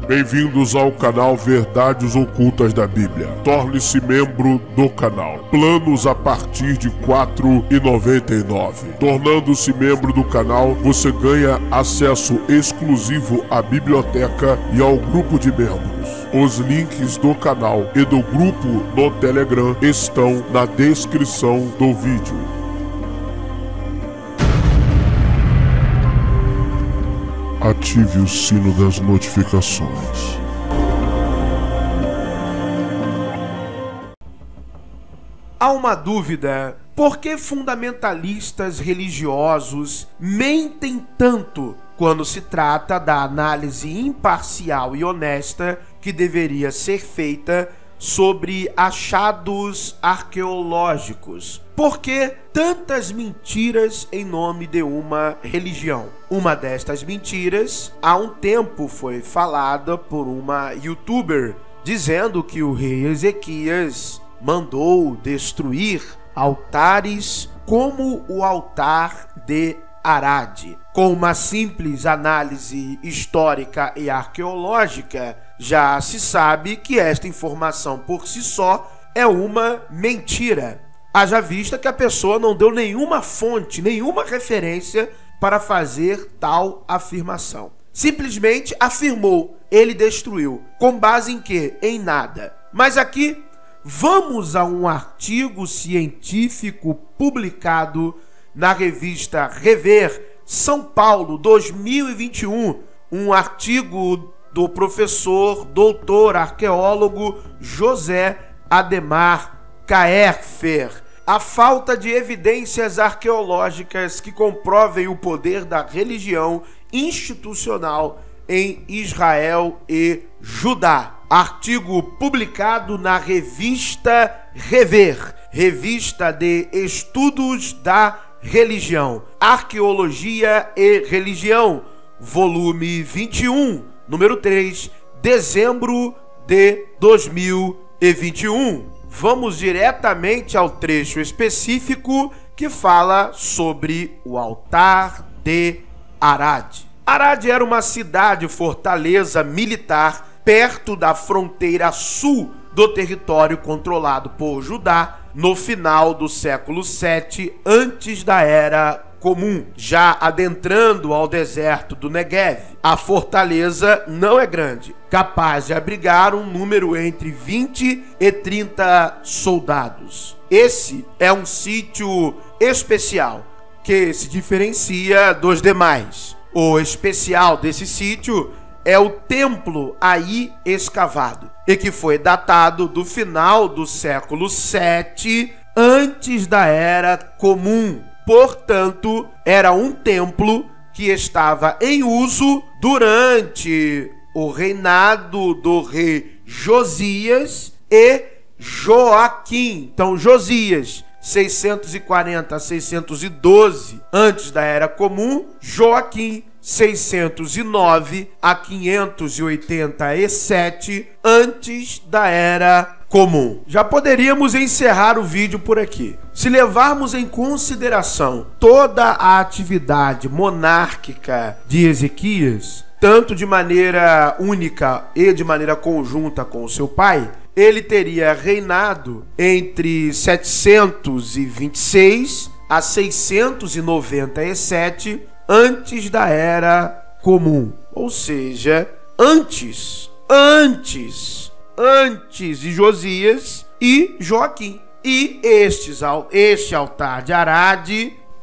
Bem-vindos ao canal Verdades Ocultas da Bíblia. Torne-se membro do canal. Planos a partir de R$ 4,99. Tornando-se membro do canal, você ganha acesso exclusivo à biblioteca e ao grupo de membros. Os links do canal e do grupo no Telegram estão na descrição do vídeo. Ative o sino das notificações. Há uma dúvida: por que fundamentalistas religiosos mentem tanto quando se trata da análise imparcial e honesta que deveria ser feita sobre achados arqueológicos? Por que tantas mentiras em nome de uma religião? Uma destas mentiras, há um tempo, foi falada por uma youtuber, dizendo que o rei Ezequias mandou destruir altares como o altar de Arad. Com uma simples análise histórica e arqueológica, já se sabe que esta informação por si só é uma mentira. Haja vista que a pessoa não deu nenhuma fonte, nenhuma referência para fazer tal afirmação. Simplesmente afirmou, ele destruiu. Com base em quê? Em nada. Mas aqui, vamos a um artigo científico publicado na revista Rever, São Paulo, 2021. Um artigo do professor, doutor, arqueólogo José Ademar Kaerfer. A falta de evidências arqueológicas que comprovem o poder da religião institucional em Israel e Judá. Artigo publicado na revista Rever, revista de estudos da religião, arqueologia e religião, volume 21, número 3, dezembro de 2021. Vamos diretamente ao trecho específico que fala sobre o altar de Arad. Arad era uma cidade-fortaleza militar perto da fronteira sul do território controlado por Judá no final do século 7 antes da Era Comum, já adentrando ao deserto do Negev. A fortaleza não é grande, capaz de abrigar um número entre 20 e 30 soldados. Esse é um sítio especial que se diferencia dos demais. O especial desse sítio é o templo aí escavado, e que foi datado do final do século 7 antes da Era Comum. Portanto, era um templo que estava em uso durante o reinado do rei Josias e Joaquim. Então, Josias, 640 a 612 antes da Era Comum, Joaquim, 609 a 587 antes da Era Comum. Já poderíamos encerrar o vídeo por aqui. Se levarmos em consideração toda a atividade monárquica de Ezequias, tanto de maneira única e de maneira conjunta com o seu pai, ele teria reinado entre 726 a 697 antes da Era Comum. Ou seja, antes de Josias e Joaquim. E este altar de Arad,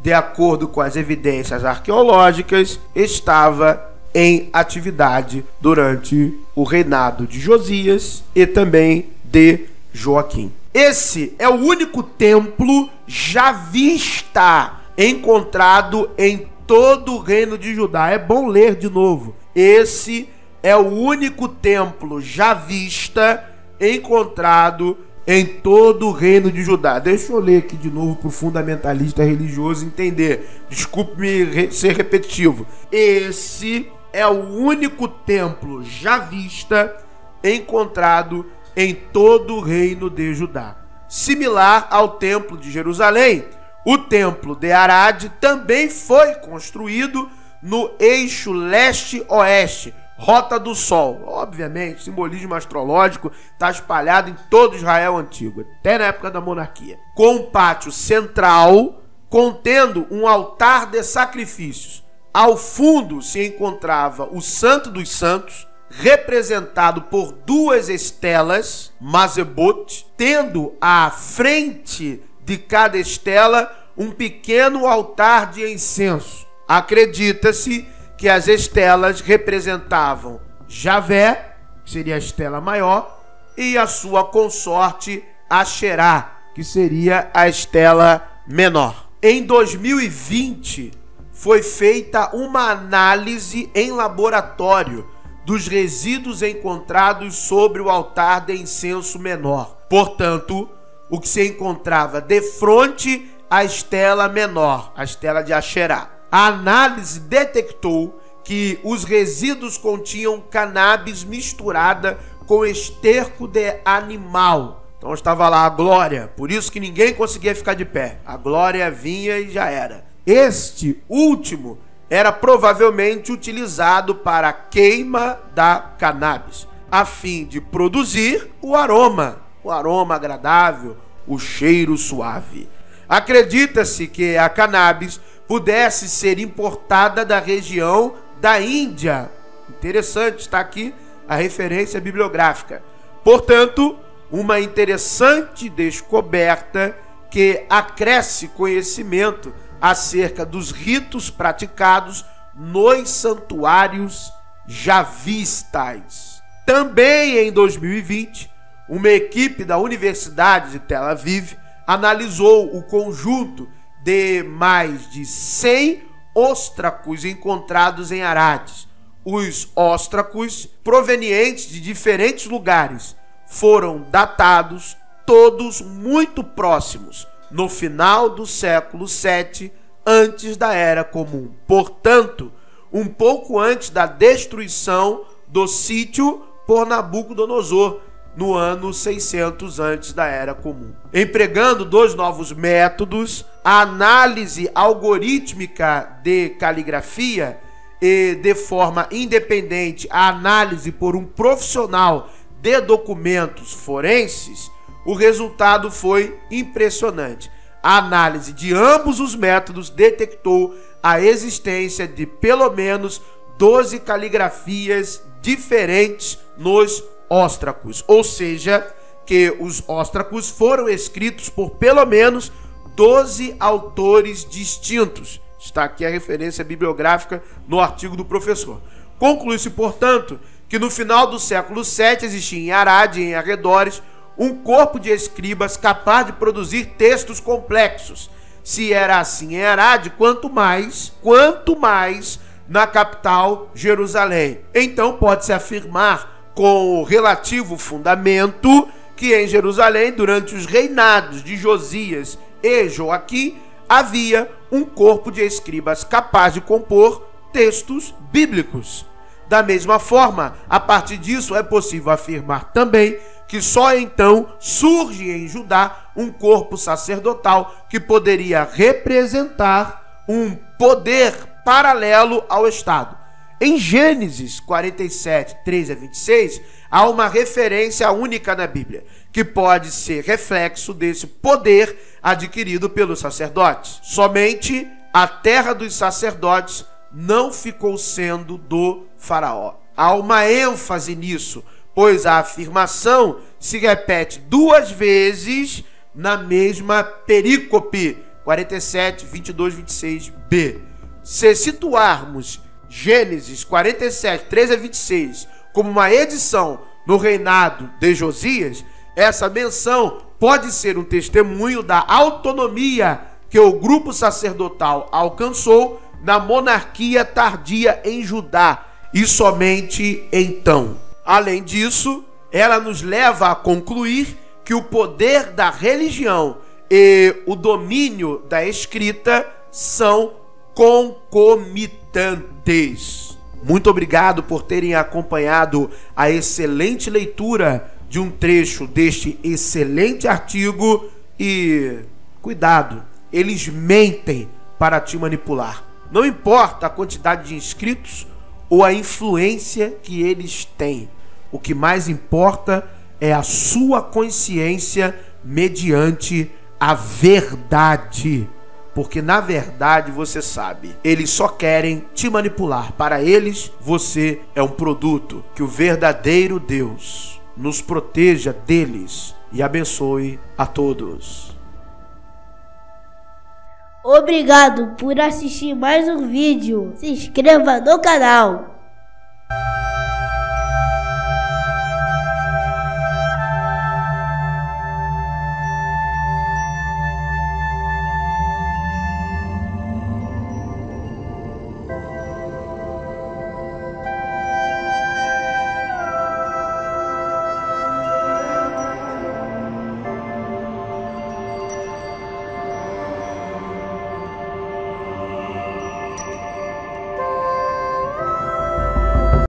de acordo com as evidências arqueológicas, estava em atividade durante o reinado de Josias e também de Joaquim. Esse é o único templo javista encontrado em todo o reino de Judá. É bom ler de novo. Esse é o único templo javista encontrado em todo o reino de Judá. Deixa eu ler aqui de novo para o fundamentalista religioso entender. Desculpe-me ser repetitivo. Esse é o único templo javista encontrado em todo o reino de Judá. Similar ao templo de Jerusalém, o templo de Arad também foi construído no eixo leste-oeste, Rota do Sol. Obviamente, simbolismo astrológico está espalhado em todo Israel antigo, até na época da monarquia. Com um pátio central contendo um altar de sacrifícios. Ao fundo se encontrava o Santo dos Santos, representado por duas estelas, Mazebot, tendo à frente de cada estela um pequeno altar de incenso. Acredita-se que as estelas representavam Javé, que seria a estela maior, e a sua consorte Asherá, que seria a estela menor. Em 2020, foi feita uma análise em laboratório dos resíduos encontrados sobre o altar de incenso menor. Portanto, o que se encontrava de frente à estela menor, a estela de Asherá. A análise detectou que os resíduos continham cannabis misturada com esterco de animal. Então estava lá a glória, por isso que ninguém conseguia ficar de pé. A glória vinha e já era. Este último era provavelmente utilizado para a queima da cannabis, a fim de produzir o aroma agradável, o cheiro suave. Acredita-se que a cannabis pudesse ser importada da região da Índia. Interessante, está aqui a referência bibliográfica. Portanto, uma interessante descoberta que acresce conhecimento acerca dos ritos praticados nos santuários javistas. Também em 2020, uma equipe da Universidade de Tel Aviv analisou o conjunto de mais de 100 óstracos encontrados em Arad. Os óstracos, provenientes de diferentes lugares, foram datados todos muito próximos, no final do século VII, antes da Era Comum. Portanto, um pouco antes da destruição do sítio por Nabucodonosor, no ano 600 antes da Era Comum. Empregando dois novos métodos, a análise algorítmica de caligrafia e, de forma independente, a análise por um profissional de documentos forenses, o resultado foi impressionante. A análise de ambos os métodos detectou a existência de pelo menos 12 caligrafias diferentes nos óstracos, ou seja, que os óstracos foram escritos por pelo menos 12 autores distintos. Está aqui a referência bibliográfica no artigo do professor. Conclui-se, portanto, que no final do século VII existia em Arad e em arredores um corpo de escribas capaz de produzir textos complexos. Se era assim em Arad, quanto mais na capital, Jerusalém. Então pode-se afirmar com relativo fundamento que em Jerusalém, durante os reinados de Josias e Joaquim, havia um corpo de escribas capaz de compor textos bíblicos. Da mesma forma, a partir disso é possível afirmar também que só então surge em Judá um corpo sacerdotal que poderia representar um poder paralelo ao Estado. Em Gênesis 47, 13 a 26, há uma referência única na Bíblia, que pode ser reflexo desse poder adquirido pelos sacerdotes. Somente a terra dos sacerdotes não ficou sendo do faraó. Há uma ênfase nisso, pois a afirmação se repete duas vezes na mesma perícope, 47, 22, 26b. Se situarmos Gênesis 47, 13 a 26 como uma edição no reinado de Josias, essa menção pode ser um testemunho da autonomia que o grupo sacerdotal alcançou na monarquia tardia em Judá, e somente então. Além disso, ela nos leva a concluir que o poder da religião e o domínio da escrita são concomitantes. Muito obrigado por terem acompanhado a excelente leitura de um trecho deste excelente artigo e cuidado, eles mentem para te manipular. Não importa a quantidade de inscritos ou a influência que eles têm. O que mais importa é a sua consciência mediante a verdade. Porque na verdade você sabe, eles só querem te manipular. Para eles, você é um produto. Que o verdadeiro Deus nos proteja deles e abençoe a todos. Obrigado por assistir mais um vídeo. Se inscreva no canal.